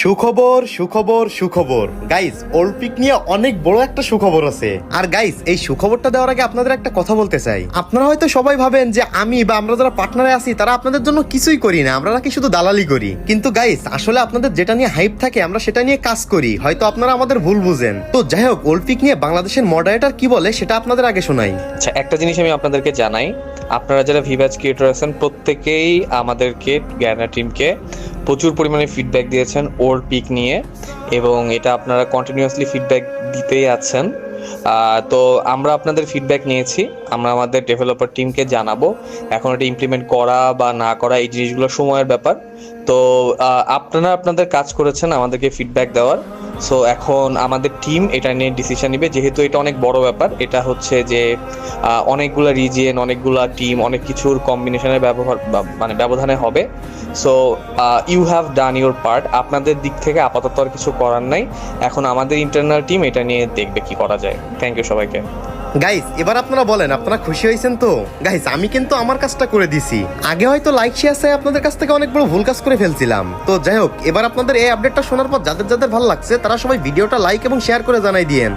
সুখবর সুখবর সুখবর গাইস, অলিম্পিক নিয়ে অনেক বড় একটা সুখবর আছে। আর গাইস, এই সুখবরটা দেওয়ার আগে আপনাদের একটা কথা বলতে চাই। আপনারা হয়তো সবাই ভাবেন যে আমি বা আমরা যারা পার্টনারে আছি তারা আপনাদের জন্য কিছুই করি না, আমরা নাকি শুধু দালালি করি। কিন্তু গাইস, আসলে আপনাদের যেটা নিয়ে হাইপ থাকে আমরা সেটা নিয়ে কাজ করি, হয়তো আপনারা আমাদের ভুল বুঝেন। তো যাই হোক, অলিম্পিক নিয়ে বাংলাদেশের মডারেটর কি বলে সেটা আপনাদের আগে শোনাই। আচ্ছা, একটা জিনিস আমি আপনাদেরকে জানাই, আপনারা যারা ভিভাজ ক্রিয়েটর আছেন প্রত্যেকেই আমাদেরকে গ্যানা টিমকে প্রচুর পরিমাণে ফিডব্যাক দিয়েছেন ওল্ড পিক নিয়ে, এবং এটা আপনারা কন্টিনিউয়াসলি ফিডব্যাক দিতেই আছেন। তো আমরা আপনাদের ফিডব্যাক নিয়েছি, আমরা আমাদের ডেভেলপার টিমকে জানাবো। এখন এটা ইমপ্লিমেন্ট করা বা না করা এই জিনিসগুলো সময়ের ব্যাপার। তো আপনারা আপনাদের কাজ করেছেন আমাদেরকে ফিডব্যাক দেওয়ার। সো এখন আমাদের টিম এটা নিয়ে ডিসিশন নিবে, যেহেতু এটা অনেক বড় ব্যাপার। এটা হচ্ছে যে অনেকগুলা রিজিয়ন, অনেকগুলা টিম, অনেক কিছুর কম্বিনেশনের ব্যবধানে হবে। So you have done your part. আপনাদের দিক থেকে আপাতত আর কিছু করার নাই, এখন আমাদের ইন্টারনাল টিম এটা নিয়ে দেখবে কি করা যায়। থ্যাংক ইউ সবাইকে। গাইস, এবার আপনারা বলেন আপনারা খুশি হয়েছেন তো? গাইস, আমি কিন্তু আমার কাজটা করে দিছি। আগে হয়তো লাইক শেয়ার চাই আপনাদের কাছ থেকে অনেক বড় ভুল কাজ করে ফেলছিলাম। তো যাই হোক, এবার আপনাদের এই আপডেটটা শোনার পর যাদের যাদের ভালো লাগছে তারা সবাই ভিডিওটা লাইক এবং শেয়ার করে জানাই দিয়েন।